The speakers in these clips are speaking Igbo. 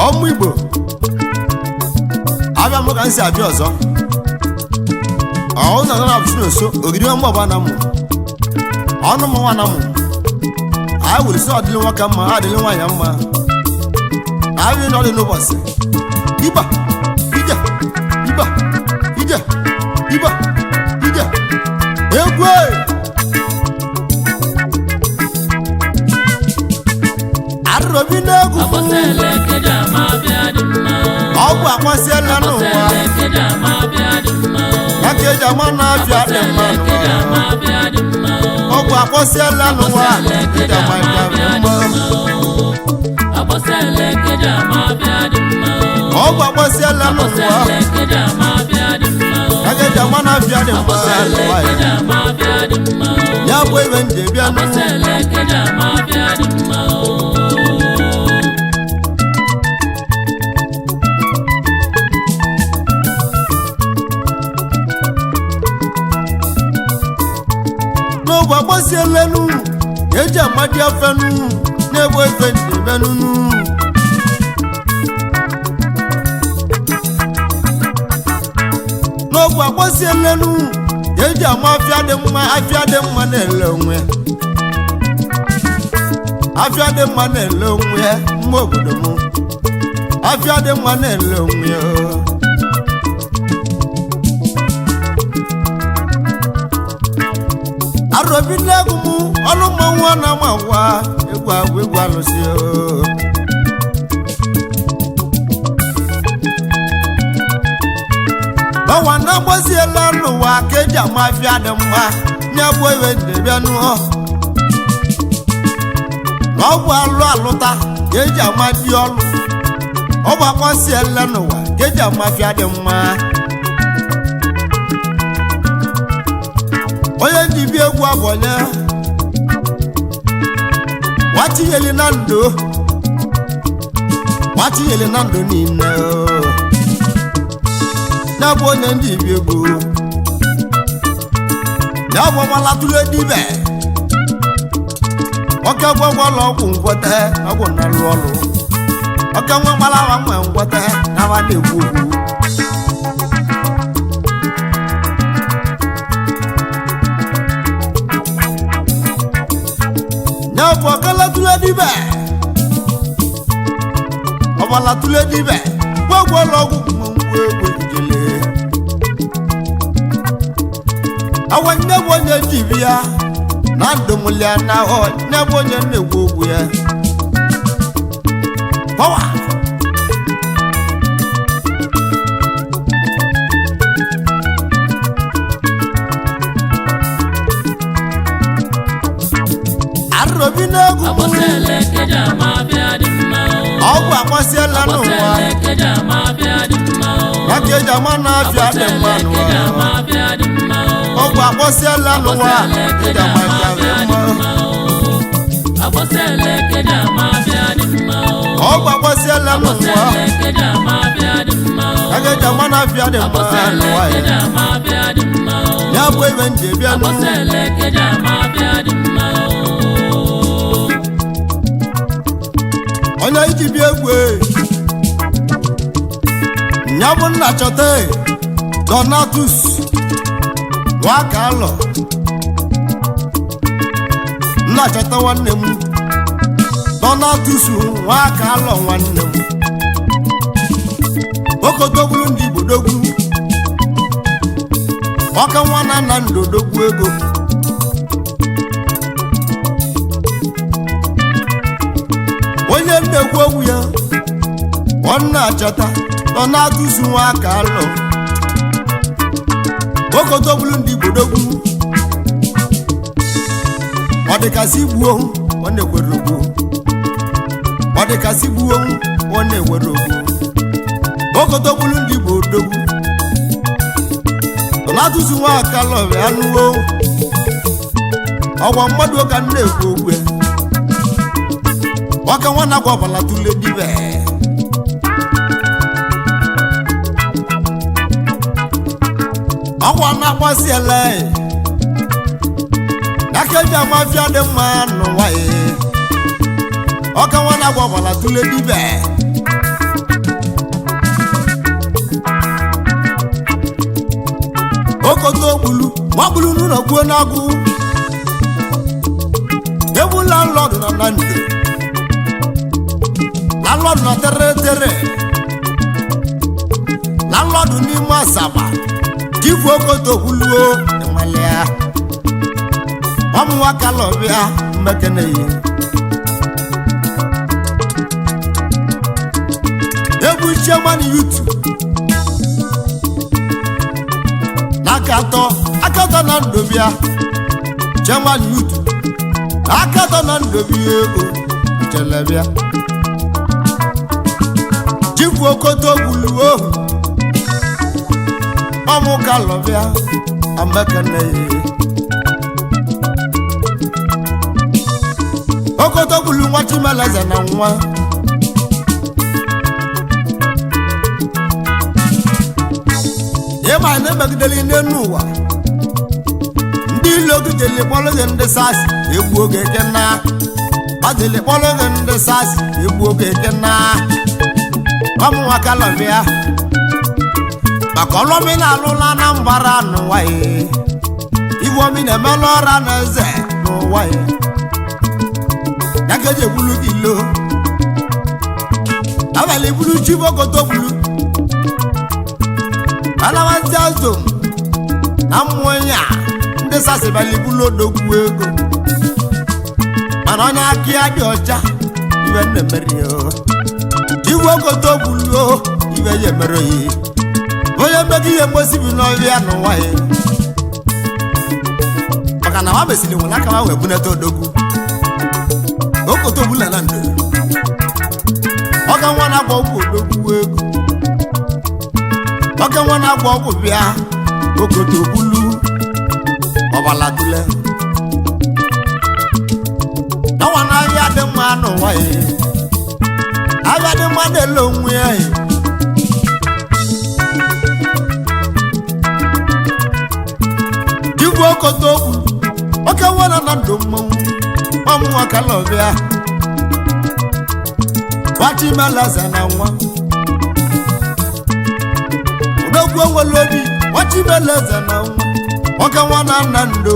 ọmụ Igbo abịa m ka m si abịa ọzọ ụzọ na abụchi n'oso ogiri ọmụ ọba na mụ ọnụ m nwa na mụ anyị were si ọdịlị nwoke mma adịlị nwaanyị mma anyị nọ dị n'ụbọchị ịba ije ịba ije ịba ije egwu arụrụbi n'egwu ọgwụ akwasịela n'ụwa ya ka eji ama na-abịa dị mma ọgwụ akwasịela n'ụwa eji ama ịbịa mma ọgwụ akwasịela n'ụwa ya ka eji ama na-abịa dị mma ya bụ ebe ndị bịa n'ogbe agbasielenu eji amadi afenu na-egbu efe ndị menunu n'ogbe agbasielenu eji ama afịa dị mma na-ele onwe afịa dị mma na-ele onwe mma obodo m afịa dị mma na-ele onwe arụbi n'egwu m ọnụ mmanwụ na amawa egwu agwụ egwu alụsị ọwa na-agbaziela n'ụwa ka eji ama afịa dị mma na-egbu ewe ndebịanụ ọgwụ alụ alụta ka eji ama dị ọlụ ọgwụ agbasiela n'ụwa ka eji ama afịa dị mma onye ndị bi egwu abụọnye watinyeli na ndụ niile ya bụ onye ndị bi egwu ya bụ ọgbalatụle dibe ọka gwagwala ọgwụ ngwọta ọgwụ na-alụ ọlụ ọka nwa gbalawa nwe ngwọta na-aba na-egwu ogwu nyafọ kalatule dibe ọbalatule dibe gbogbo lọgwụ mgbe egwu ejele awa nyebụ onye dibịa na ndụmụlịa na ahọ nyebụ onye na-egwu ogwu ya pọwa arụbi n'egwu ọgwụ agbasiela n'ụwa ya ka eji ama na-abịa dị mma n'ụwa ọgwụ agbasiela n'ụwa eji ama ịbịa dị mma ọgwụ agbasiela n'ụwa ya ka eji ama na-abịa dị mma n'ụwa ya bụ ebe nje bịa n'ụwa onye iji bịa egwu ya bụ nna chọta Donatus nwaka alọ nna chọta nwanne m Donatus nwaka alọ nwanne m okotogburu ndị Igbo dogwu ọka nwa na nna ndodogwu ego onye na-egwu ogwu ya ọ na-achọta Donatus nwaka alọ okotogburu ndị Igbo dogwu ọ dịkasị gbuo ọ na-ekwere ogwu ọ dịkasị gbuo ọ na-ekwere ogwu okotogburu ndị Igbo dogwu Donatus nwaka alọ ya nụwo ọgwa mmadụ ka na-ekwu ogwu ọka nwana gwa ọbalatule dibe ọgwa na-agbasiela n'aka eji ama afịa dị mma n'ụwa ọka nwana gwa ọbalatule dibe okoto bulu ma bulu n'ụlọ kwuo n'agụ ewu landlord na nando landlord na tere landlord n'ime Asaba jifu okoto bulu ịmalịa ọmụnwa kalọbịa mmekene yi ebu chairman YouTube akatọ na ndobia chairman YouTube akatọ na ndobia ego chelebia jifu okoto buluo ọmụ kalọbịa amekene yi okoto bulu nwa Chimeleze na nwa ịma na-emegideli n'elu ụwa ndị ilogideli kpọlụghị ndị sas egbu oge ekena gbadili kpọlụghị ndị sas egbu oge ekena ọmụnwa kalọbịa maka ọlụmi na-alụla na mbara n'ụwa ibu omi na-emelụ ọra na eze n'ụwa ya ka eji egbulu gị ilo abalị bulu chifu okoto bulu alawazi azụ na mmụọ ya ndị sasịbali bulu odogwu ego mana onye aka ya dị ọcha iwe na-emeri chifu okoto bulu iwe ya emere ya onye mmegi ihe mgbesibi n'ọhịa n'ụwa ya maka na wa mesiri nwere aka wee bunete odogwu okoto bulu na ndo ọka nwa na-agba ọgwụ odogwu ego ọka nwa na-agba ọgwụ bịa okoto bulu ọbala tule ọnwa na-ahịa dị mma n'ụwa ya ahịa dị mma na-ele onwe ya jibu okoto bulu ọka nwa na ndụ mmanwụ ọmụnwa kalọbịa Chimeleze na nwa odogwu onwere obi Chimeleze na nwa ọka nwa na ndo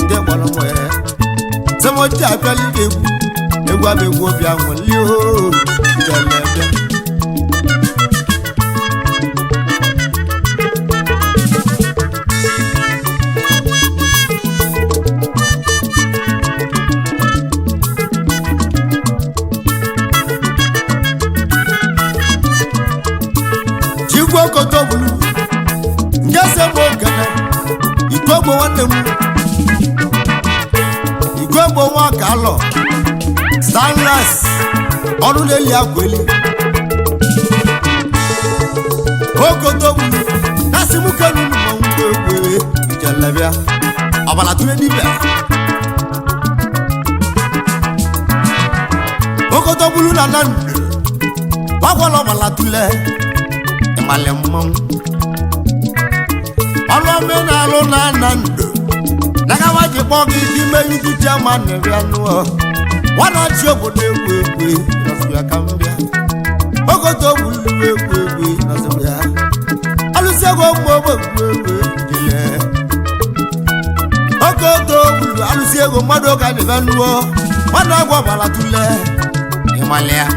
ndị gbara nwere semoji abịala egwu abegwu obi anwụli jelebịa okoto bulu nke sebo okene Igbo nwanne m Igbo nwa kalọ stainless ọrụ na-eli akweli okoto bulu nasi m kenu mmanwụ egwe ijelebịa ọbala tụrụ dibịa okoto bulu na nando gbakwala ọbala tụle male mmanwụ ọlụme na-alụ na ndo nagawa ji kpọ gị ime yutu chairman bịa nụọ nwana chi obodo egwu ya ka m bịa okoto bulu egwu ya alụsị ego mgbe egwu jile okoto bulu alụsị ego mmadụ ka dị bịa nụọ nwana agwọ ọbara tụle ịmalị ya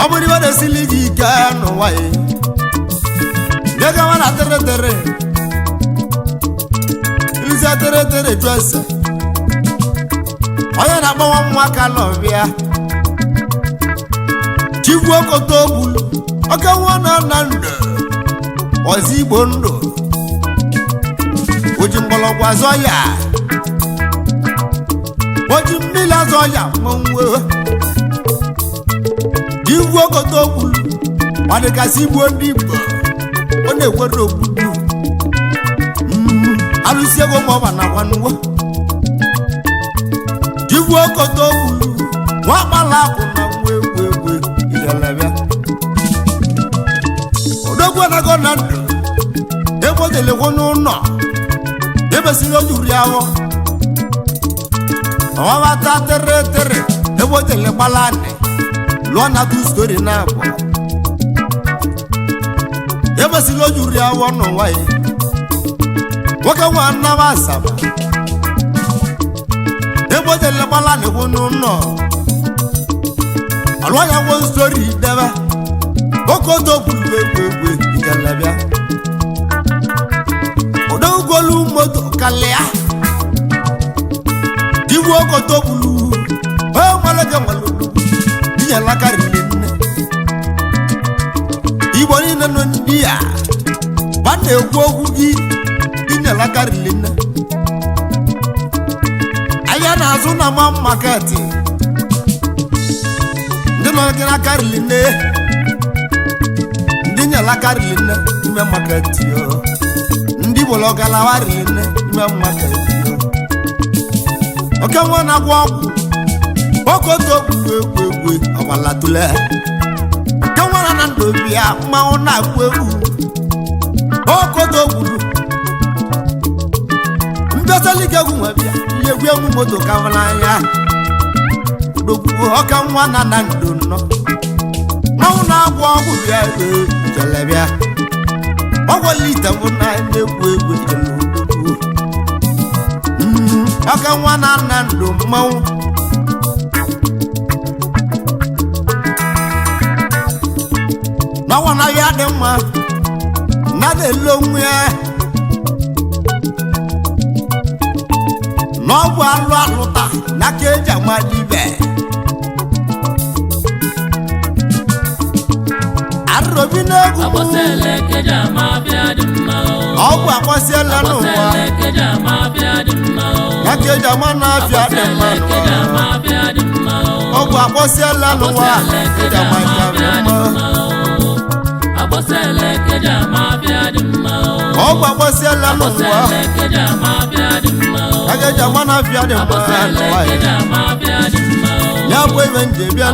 ọ bụrụ iwe na-esili gị ike n'ụwa ya nye gawa na tere iluzi tere jụ ese onye na-agbanwe nwa kalọbịa chifu okoto bulu oke nwa na ndo ọzọ Igbo ndụ oji mgbọrọgwụ azọ ya oji mmiri azọ ya mmanwụ iwu okoto bulu ọ dịgasị Igbo ndị Igbo ọ na-ekwere ogbugbu alụsị ego ma ọba na nwanwa iwu okoto bulu nwa akpala akụ na nwa egwu ijelebịa odogwu anago na ndụ ebe o jelekwa n'ụlọ ebesiri o juru ya ahụ ọwabata tere ebe o jele gbala anị lụọ na tu stori na abụọ ebesila ojuri awọ n'ụwa ya nwoke nwa nnaba asaba ebojele gbala n'ekwu n'ụlọ alụọ ya nwo stori debe okoto bulu egwe ijelebịa odogolu moto kalịa iwu okoto bulu nwalege nwalolu inyela karịrị nne igbo niile nọ ndị a ba na-ekwu okwu gị inyela karịrị nne ahịa na-azụ na ma maketi ndị nọ gị na karịrị nne ndị nyela karịrị nne ime maketi ndị bụlọ galawa rịrị nne ime maketi oke nwa na-agwọ ọgwụ okoto bulu egwe ọgbalatule nke nwere na ndụ obi ya mmanwụ na-agwụ egwu okoto bulu mbịasalike egwu nwebịa ihe egwu egwu moto kavana anya dogbuo ọka nwa na ndụ nnọ mmanwụ na-agwọ ọgwụ bịa jelebịa ọgwọlite bụ na egwu jelodogbuo ọka nwa na ndụ mmanwụ n'ọnwa na ya dị mma na na-ele onwe ya n'ọgwụ alụ alụta n'aka eji amali ibe arụbi n'egwu ọgwụ akpọsiela n'ụwa n'aka eji ama na-afịa dị mma ọgwụ akpọsiela n'ụwa eji ama dị mma ọgwụ akpọsiela n'ụwa agaghị ama na afịa dị mma ya bụ ebe nje bịa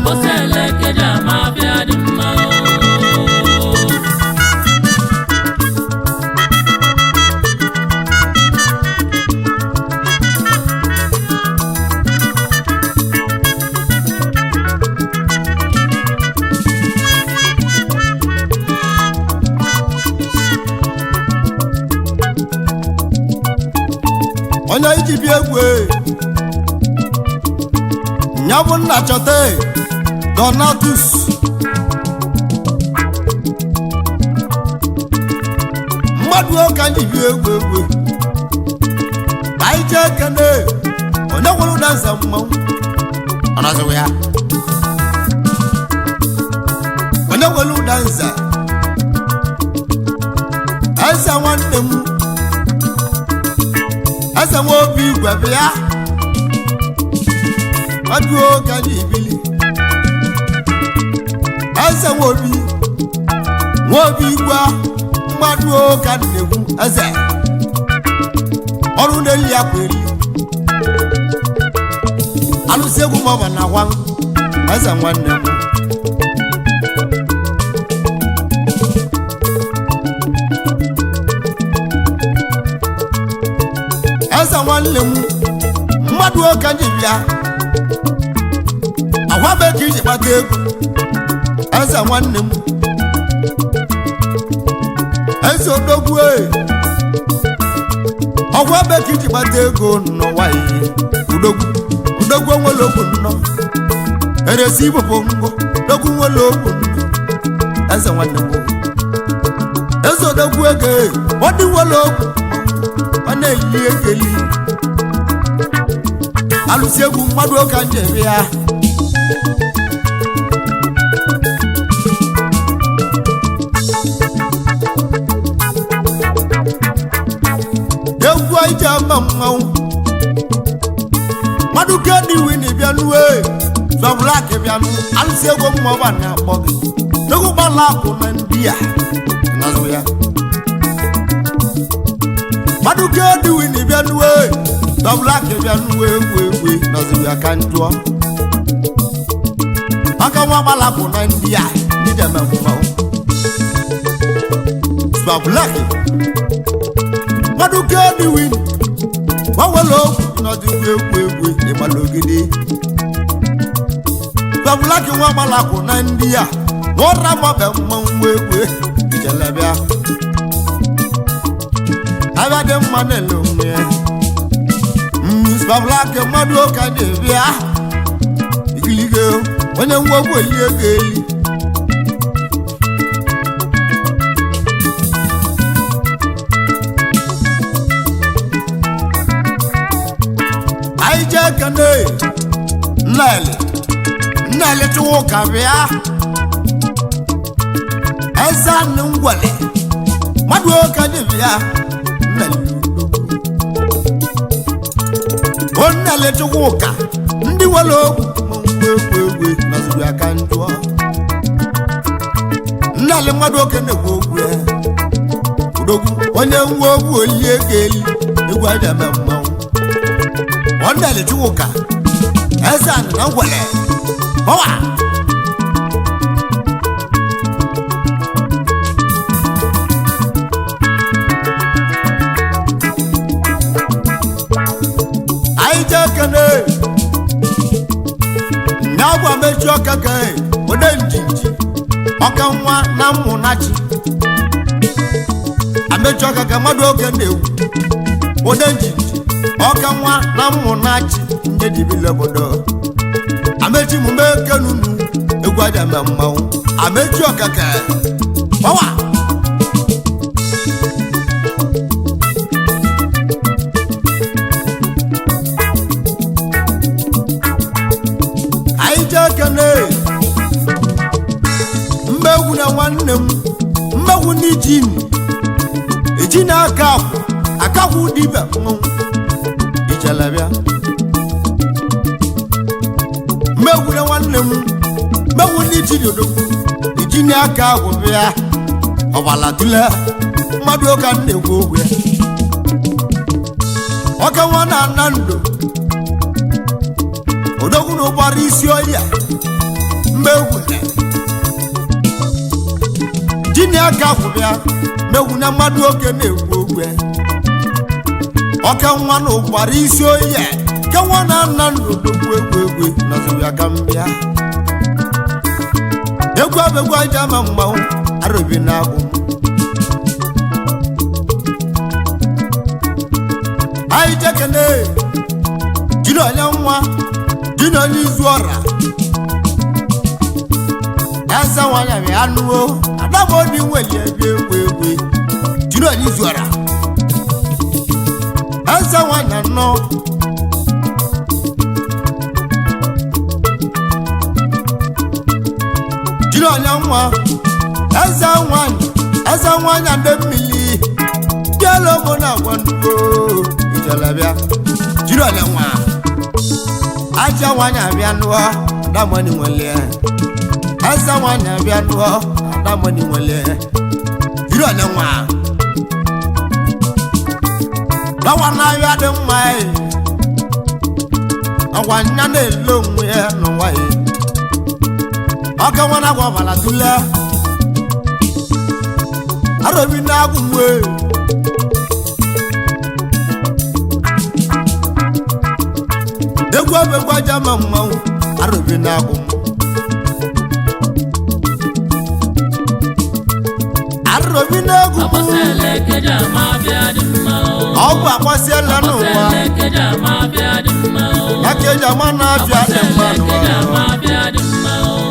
onye iji bi egwu nya bụ nna chọta Donatus mmadụ ụka ji bi egwu ka anyị jee kene onye gwara ụda nze mmanwụ ọnọzịwa ya onye gwara ụda nze eze nwanne m eze nwa obi igwe bịa ọdụ oge anyị ibili eze nwa obi igwe mmadụ oge na-egwu eze ọrụ na-eli ya kweri alụsị egwu ma ọ bụ na gwa eze nwanne m eze nwanne m mmadụ oke ji bịa agwabe ka iji kpata ego eze nwanne m eze odogwu ọgwabe ka iji kpata ego n'ụwa ihe udogwu nwere okwu nnọ eresi ibụbụ ngwo odogwu nwere okwu nnọ eze nwanne m eze odogwu ego ọ dị nwere okwu ọ na-eyi ekeli alụsị egwu mmadụ ụka njebe ya egwu ije ama mmanwụ mmadụ ka ediwi na bịanue zọblak bịanụ alụsị egwu mmụọba na-akpọ gị egwu gbala akụ na ndị a nazụ ya mmadụ ka ediwi na bịanue zọblak bịanue egwu nazụ ya ka njụọ maka nwa gbala akụ na ndị a ndị eme mmanwụ zọblak mmadụ ka ediwi gbanwere okwu n'ọdịgwu egwu ịgbalogide zọblak nwa gbalakụ na ndị a nwụra mabe mmanwụ egwu ijelebia abade mmanelo me Black mmadụ ka na-ebia igilige onye ngwogwo elie ga-eli anyị jee kene nnele tụwụ ka bịa eze anụ ngwele mmadụ ka na-ebia onnele chukwuka ndị wele ogwu egwu na zuru aka njụọ nnele mmadụ oke na-egwu ogwu udogwu onye nwa ogwu olie ga-eli egwu aja eme mmanwụ onnele chukwuka eze anụ na ngwele ọwa nyagwa mechi ọkaka ode njinji ọka nwa na mmụnachi amechi ọkaka mmadụ oge na-ewu ode njinji ọka nwa na mmụnachi ndị dibile obodo amechi mume kenunu egwu aja me mmanwụ amechi ọkaka ọwa mmegwu na nwanne m mmegwu n'iji na-aka akakwu dibe ijelebia mmegwu na nwanne m mmegwu n'iji dodogwu iji na-aka ahụ bịa ọbala dule mmadụ ụka na-egwu ogwe ọka nwa na ndụ odogwu na ụgbara isi ọya mmegwu jini aka kwụbịa mmegwu na mmadụ oke na-egwu ogwe ọka nwa na ụgbara isi ọya ke nwa na ndụ odogwu egwu na zuru aka mbịa egwu abegwu aja ama mmanwụ arobi na agwụ anyị jekene jiri onye nwa jiri onye izu ọra eze nwanya bịa anụwo adabodi nweli ebe egwu jiri onye izu ọra eze nwanya nọ jiri onye nwa eze nwanya ndị mmiri bịala ogo na agwa nnukwu ijelebịa jiri onye nwa aja nwanya bịa nụọ adamoni nwele eze nwanya bịa nụọ adamoni nwele jiri onye nwa bawa n'ahịa dị mma ọgwa nya na-ele onwe ya n'ụwa ya ọka nwana gwa ọbala tule arobi na-agwụ mwe egwu abegwu aja ma mmanwụ arobi na-agwụ arobi na-egwu ọgwụ akwasịela n'ụwa aka eji ama na-abịa dị mma n'ụwa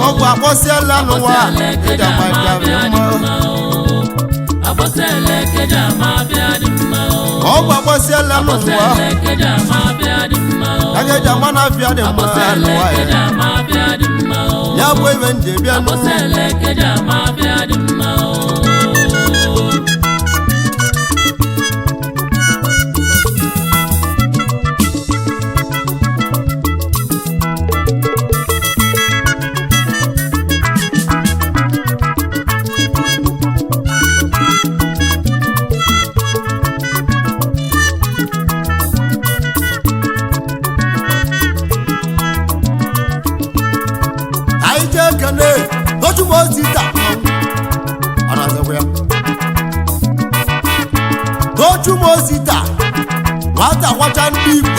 ọgwụ akwasịela n'ụwa eji ama dị mma ọgwụ akwasịela n'ụwa aka eji ama na-abịa dị mma n'ụwa ya bụ ebe nje bịa Chumosita nwata kwacha ndị Igbo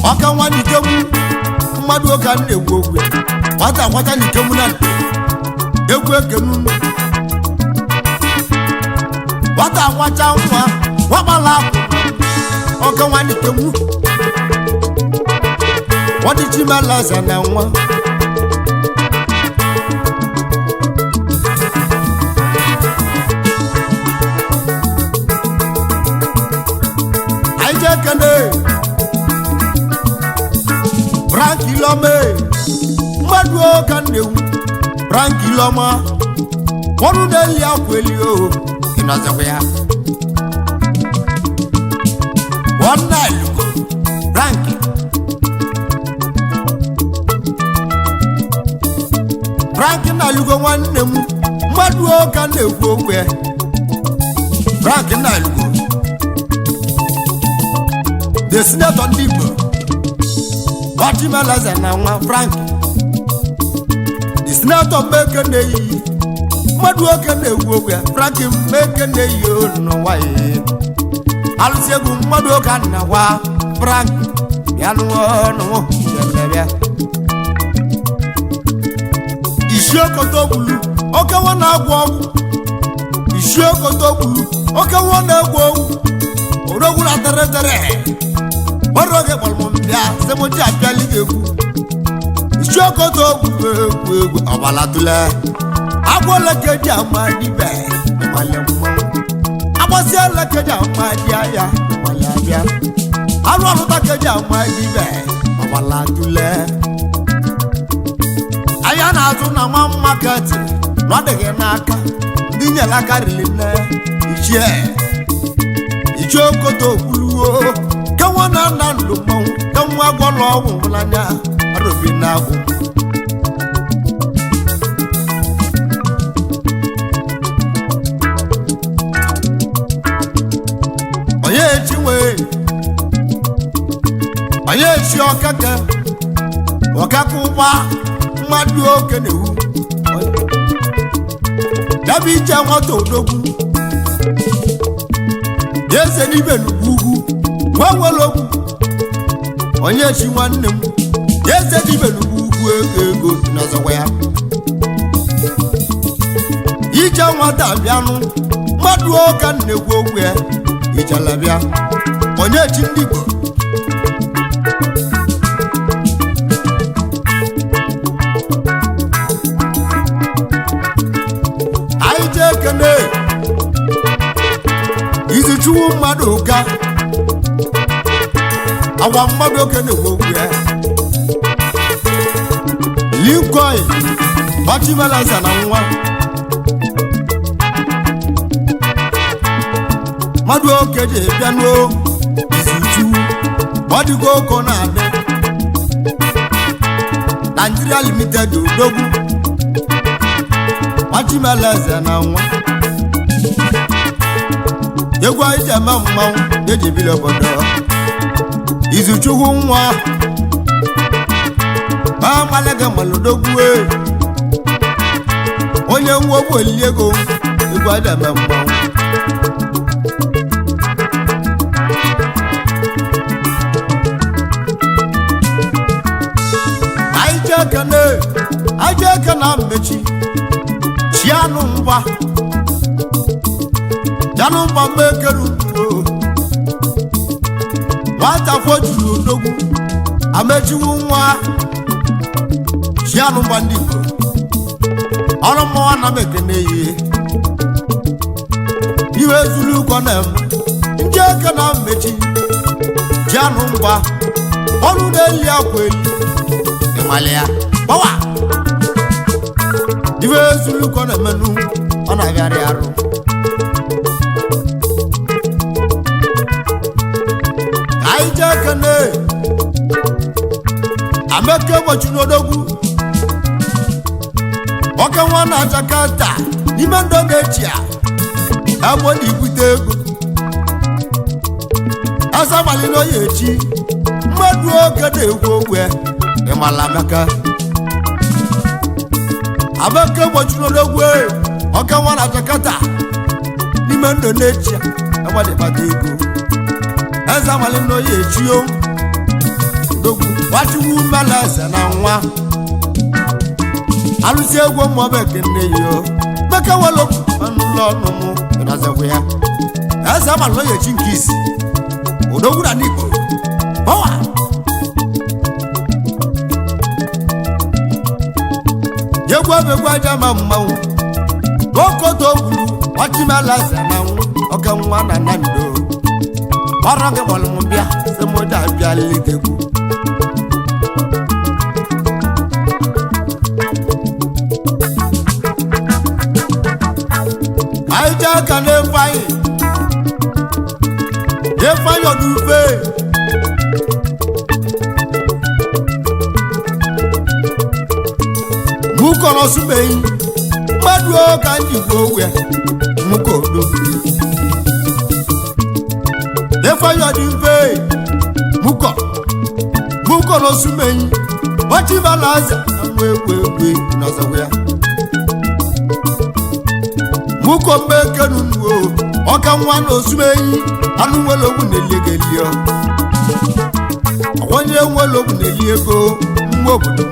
ọka nwa n'ikemu mmadụ oge na-egwu ogwe nwata kwacha n'ikemu na egwu ekenu wata wacha nwa wabala oke nwani kemu wadi chimalaza na nwa aije kene Brankilome mmadụ oka nnewu Brankiloma ọrụ na-eli akweli o ịnọzekwa ya nwanne alugo Frank na alugo nwanne m mmadụ oka na-ekwu okwu ya Frank na alugo the senator ndị Igbo Watimalaza na nwa Frank the senator meke na-eyi mmadụ oke na-ekwu okwu ya Frank meke na-eyi n'ụwa ya alụsị egwu mmadụ oke na-akwa Frank ya n'ọnụ ya isi okoto gbulu okewa na-agwọ ọgwụ isi okoto gbulu okewa na-egwu ọgwụ odogwu na tere ọrụ oge kpọrọ m bịa semoji abịala egwu isi okoto egwu ọgbalatụle agwọlekeji ama dibe ịmale mmanwụ agbasielekeji ama di ya ịmale abịa arụ ọlụtakeji ama dibe ọgbalatụle anya na-azụ na nwa maketi n'ọdịghị n'aka ndị nyere aka riri nne ichie okoto okwuluo kenwa na nna ndụ mmanwụ kenwa gwọlọ ọgwụ n'anya arụbi na-agwụ onye echi ọkaka ụgba mmadụ oke na-ewu debe ije nwata odogwu eze n'ibe n'ugwu ugwu nwa nwere ogwu onye chi nwanne m eze n'ibe n'ugwu ugwu ego n'ọzọkwa ya ije nwata bịanụ mmadụ oke na-ekwu okwu ya ijela bịa onye chi ndị Igbo ekene izichuwu mmadụ ụka agwa mmadụ oke na-ekwu okwu ya Lincoln Watimalaza na nwa mmadụ oke ji bịa n'o izichuwu ọdịgo oko na-adị Nigeria Limited odogwu Watimalaza na nwa egwu anyị ji eme mmanwụ eji bili obodo izuchukwu nwa amalega malodogwu onye nwa ogwu olili ego egwu anyị ji eme mmanwụ anyị ji eke na mmechi chianụ mba janụ mba mmekeru nwata fojuru odogwu amechiwu nwa chianụ mba ndị Igbo ọrụ mmụọ na m ekene ihe iwe zuru ụkọ na-eme ndị eke na mmechi chianụ mba ọrụ na-eli akwa eli ịmali ya gbawa iwe zuru ụkọ na-emenụ ọ na-abịarị arụ kene ameke ụbọchị n'odogwu oke nwa na Jakarta n'ime ndụ na-echi a ebe ọ na-ebute ego asa mali na onye echi mmadụ oke na-ekwu okwu ịmala ameke ụbọchị n'odogwu oke nwa na Jakarta n'ime ndụ na-echi a ebe ọ na-ebata ego eze mali no ye chio dogu Watimalaza na nwa alụsi egwu mmụọ bekene yo maka welo anụlọ ọnụmụ ịnazekwa ya eze abalị onye chi nke isi odogwu na n'igbo bawa egwu abegwu aja ma mmanwụ okoto gburu ọchịmala eze na oke nwa na nnando ọrụ gị gbọrọ m bịa sị m ụja bịa litegwu anyị jee aka n'Ifeanyi Ọdụfe mụ kọrọ sụbeghị mmadụ ka ndị gbo owe mụ kodo Ifeanyi Ọdụfe mụ kọrọ sụbeghị ọchịbala aza nwa egwe n'ọzọgwa ya muko mbekenu nuo oka nwa na osumeyi anu nwere ogwu na-eli ego onye nwere ogwu na-eli ego mgbe obodo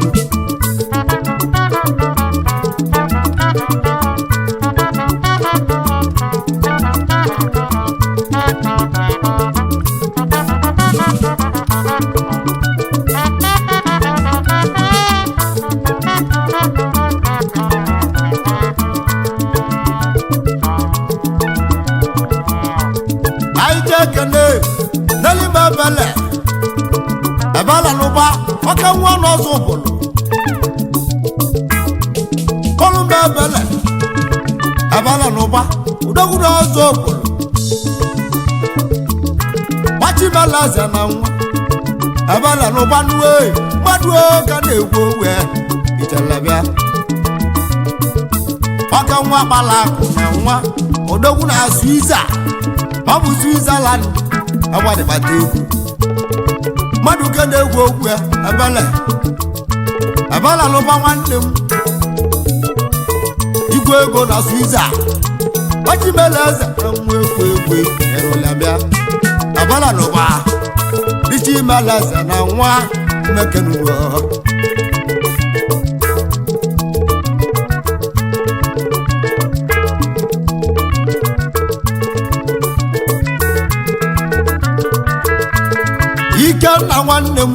ebala n'ụba ọka nwa n'ọzọ ụbụlụ ọlụmba ebala n'ụba udogwu n'ọzọ ụbụlụ gbachibala aza na nwa ebala n'ụba nuwe mmadụ ka na-egwu owe ichelebịa ọka nwa gbala akụ na nwa udogwu na-asụ iza ọ bụ Switzerland agwadịbata egwu mmadụ ke na-egwu okwu ya ebele lụba nwanne m igwe ego na Swiza ọchịmele eze na nwa egwu erụlabịa ebele lụba dịcha imele eze na nwa mmekenugo ike nna nwanne m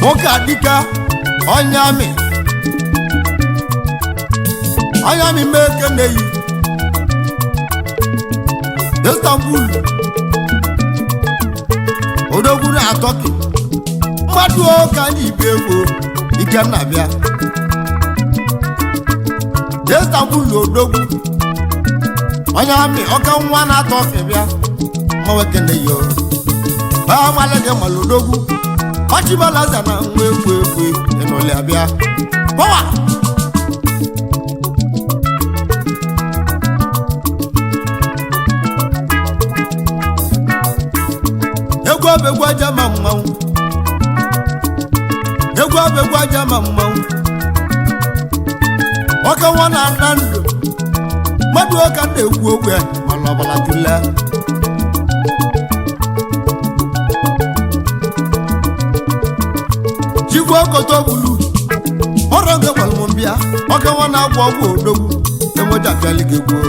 nwoke adịka onye amị mee keneyi Istanbul odogwu na Atọki mmadụ ka anyị ibe ego ike nna bịa Istanbul odogwu onye amị ọka nwa na Atọki bịa mmanwe keneyi nwale gị malụdogwu ọchịbala aza na nwa egwu ịnụlị abịa pọwa egwu abegwu aja ma mmanwụ ọka nwa na nna ndụ mmadụ ọka na-egwu ogwe mana ọbala tụla chigwe okoto gbulu ọrụ gị gwara m mbịa ọka nwa na-agwọ ọgwụ odogwu enweja apịali gị gwuo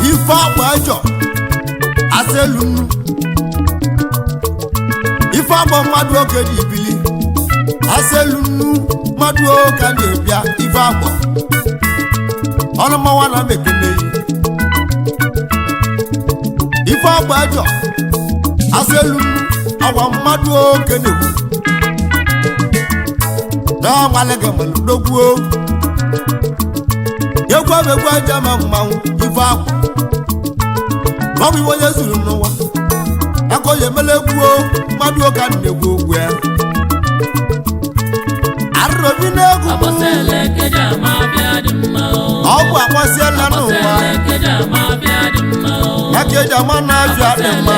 ife agbọ ajọ asa elu nnu ife agbọ mmadụ oke dị ibili asa elu nnu mmadụ oke na-ebịa ife agbọ ọnụmọnwa na mekene ife agbọ ajọ asa elu nnu agwa mmadụ oke na-ekwu na ọnwale gị mmadụ dogwuo egwu abegwu aja ma mmanwụ ife akwụ ọ bụ iwe onye zuru n'ụwa aka onye emele egwuo mmadụ ụka na-egwu ogwu ya arụrobi n'egwu ọ bụ akpọsiela n'ụwa aka eji ama na-ajụ adị mma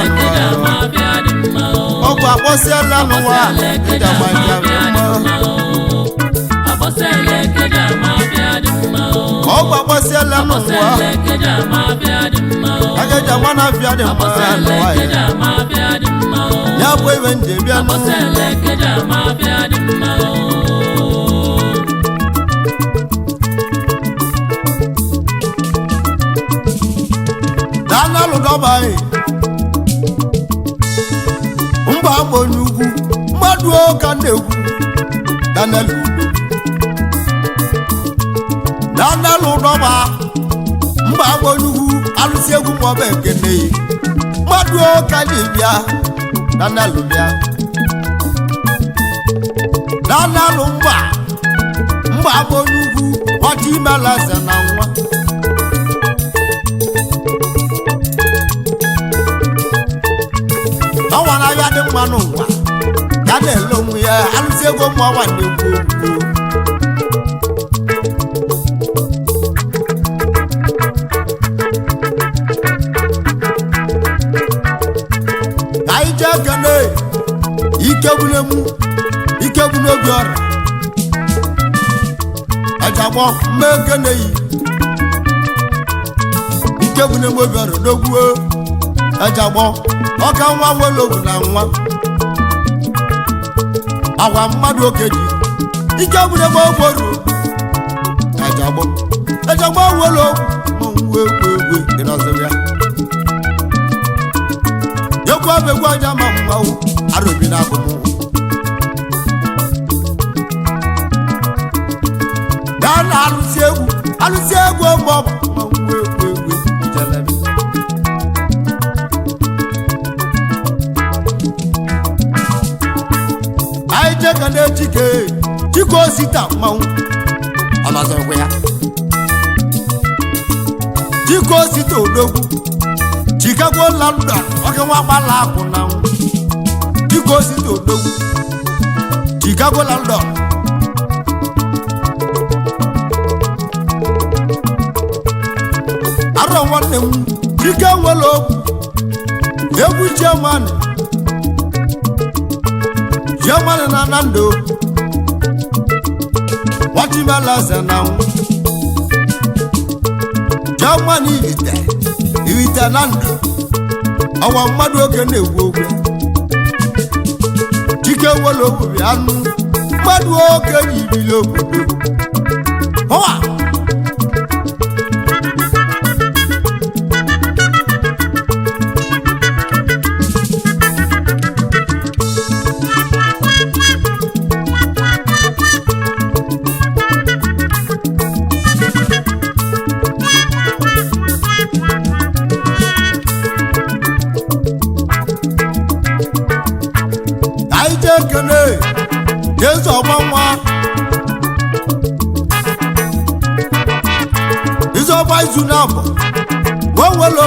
ọ bụ akpọsiela n'ụwa eji ama dị mma ọ gbagbo siele n'ụwa akeja mana afia dị mma n'ụwa ya bụ ibe nje bịa Daniel Dobai mba agbo n'ugwu mmadụ ka na-egwu Daniel Doba mba agbo n'ugwu alụsị egwu maọbụ ekene mmadụ ka na-ebịa Daniel bịa Daniel mba agbo n'ugwu ọchị imela eze na nwa ọnwa na-abịa dị mma n'ụwa ya na-ele onwe ya alụsị ego ma ọnwa na-ekwu okwu anyị jee kene ike bụ n'obi ọrịa ejagbọ mma ekene yi ike bụ n'obi ọrịa dogbuo ejagbọ ọka nwa nwelogu na nwa agwa mmadụ okeji ike bụrụ ebe ogboru ejagbọ nwelogu nwe egwu ịnọziri ya yekwu abegwu aja ma mmanwụ arụbi na abụmụ gaa na alụsị egwu mgbe ọ bụ nwe egwu ijelebe Cheke na chike osita mmanwụ ọnọzọkwa ya chike osita odogwu chikagwo London oke nwa gbala akwụ na nwụ chike osita odogwu chikagwo London arọ nwanne m chike nwere okwu egwu German na Nando watimela zananwu German iwite Nando ọwa mmadụ oke na-egwu ogwe chike nwere obodo anụ mmadụ oke yibili obodo ọwa Yesu ọgbanwa izọba izu na-abụ gbanwelo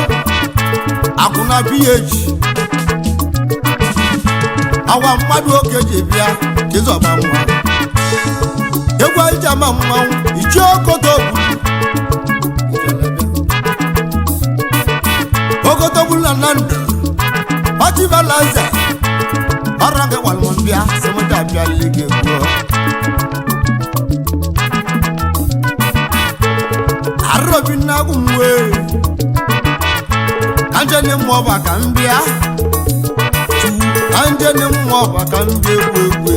akwụna ph awa mmadụ oke ji bịa Yesu ọgbanwa egwu ije ama mmanwụ ichi okotogburu na Nando ọchịbalaze ọrụ nke walụmbịa semụta bịa lege gwuo arụbi nnagwu mwe anjene mmụọba ka mbịa anjene mmụọba ka mbịa egwu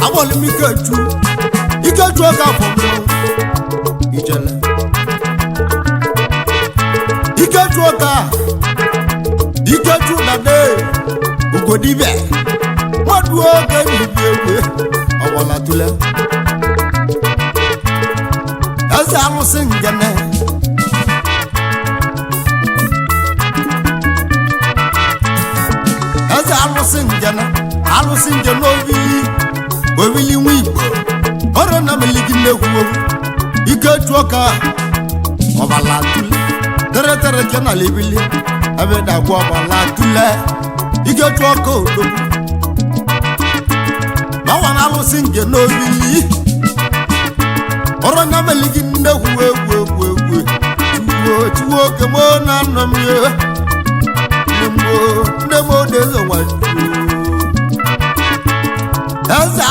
agbọlụ m ikechu oge afọ mmụọ ijele ikechu na de ugodibe mmadụ oge n'ibi egwu ọgbọla tụle eze alụsị ngene alụsị ngene obili nwa Igbo ọrụ na meligi nnekwu ikechu ọka ọgbala tụle tere jenal ebili ebe dagwa ọgbala tụle ikechu ọka odogwu n'ọnwa na alụsị nke n'obili ọrụ na meligi nnekwu egwu chiwo oke mo na nọ m ye nne m odeze nwajuo eze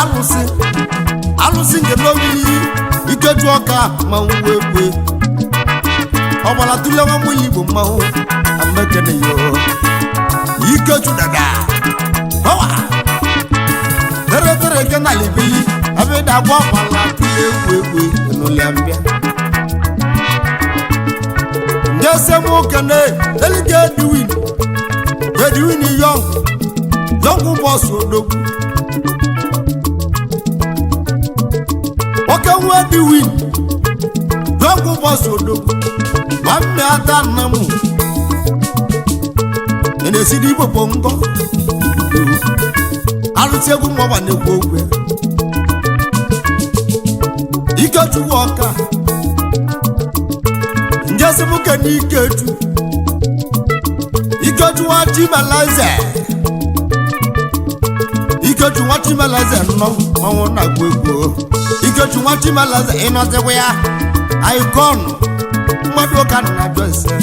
alụsị nke n'obili ikeju ọka mmanwụ egwe ọgbara tụle nwa mụ Igbo mmanwụ amekene yo ikeju dada hawa tere ke na libi abeda gwa ọgbara tụle egwe n'ụlọmbịa ndese mụ kene elige Edwin young boss odogwu oke nwa Edwin young boss odogwu nwanne ata nna m na-esi n'Igbo nkọ alụsị egwu mmọba na-ekwu okwu Ikechukwu ọka njesi m kene Ikeju nwa Chimalaze nọ ọnwụ na-agụ egwu Ikeju nwa Chimalaze ịnọzikwa ya icon mmadụ ụka na-abịa ise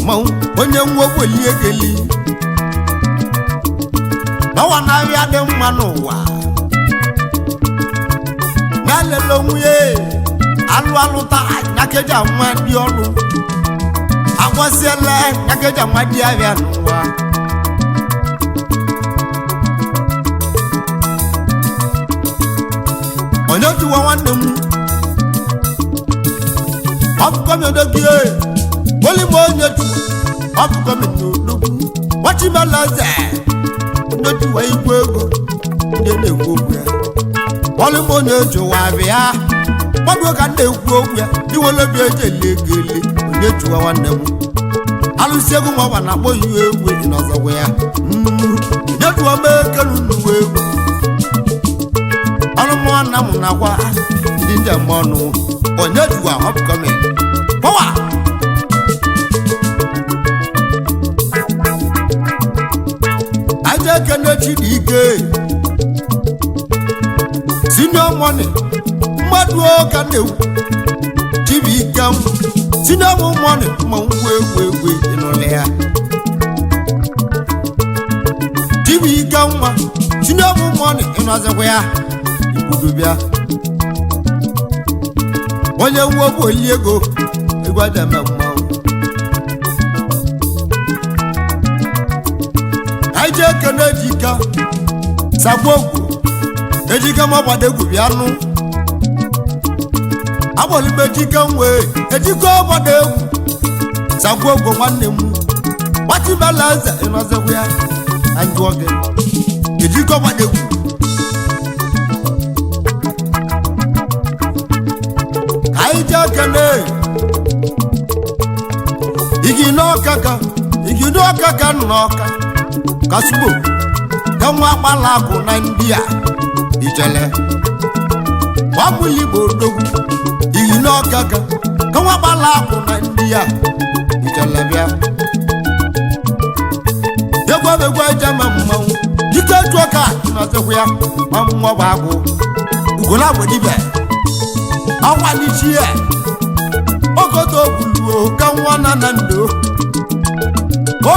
mmanwụ onye nwa ogbenye geli n'ọwa na-ahịa dị mma n'ụwa na-alele onwe ya alụta nakeja nwa dị ọnụ agwasiela nakeja nwa dị ahịa n'ụwa onye jiwa nwanne m ọbụkọmiodogi olimo onye jiwa ọbụkọmiodogu Chimalaze onye jiwa igwe ego ndị na-ekwu okwu ya olimo onye jiwa abịa mmadụ ka na-ekwu okwu ya iwolobi eji ele ego ele onye jiwa nwanne m alụsị egwu ma ọba na-akpọ ihe egwu dị n'ọzọgwa ya onye jiwa mee kelu n'uwe egwu ọnụmụnna m na-agwa ndị njem ọnụ onye jiwa upcoming power aja ekene Chidike senior money mmadụ ka na-ewu Chibike m senior money ma ngwa egwu ịnụle ya Chibike nwa senior money ịnọzikwa ya bịa onye nwa ogbu oli ego ademe mmanwụ anyị ji ekene Ejika Sagbogwu Ejika ma ọgbada egwu bịa nụ agbọlime Ejika nwee Ejika ọgbada egwu Sagbogwu nwanne m Chimalaze ịnọzikwa ya ajụ oge Ejika ọgbada egwu Ijakene igi n'ọka ka n'ọka kasugbo ka nwa agbala akụ na ndị a ijele gbamuli Igbo odogwu igi n'ọka ka nwa agbala akụ na ndị a ijele bịa egwu ejema mmanwụ Ikeju ọka nọzikwa ya ma mmụọ bụ agwụ ugola gbedibe awalichie okoto bulu ka nwa na ndo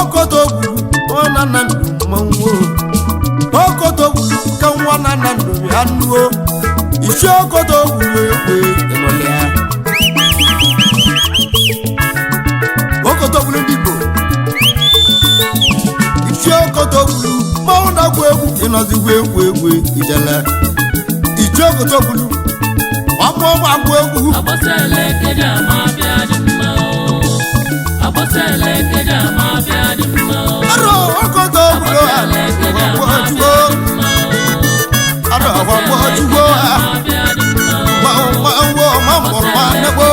okoto bulu ona na ndo manwo okoto bulu ka nwa na ndo ya nuo isi okoto bulu egbe enole okoto bulu Igbo isi okoto bulu ma ona gwu egwu inozigwe egwu ijele isi okoto bulu ọmọ agbo egwu agbasele keja ma bịa dị mma agbasele keja ma bịa dị mma aro okoto bulu aro ọgbọ jugo ma mbọrọ nebo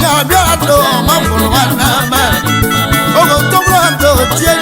ya bịa do ma mbọrọ na ma okoto bulu do tie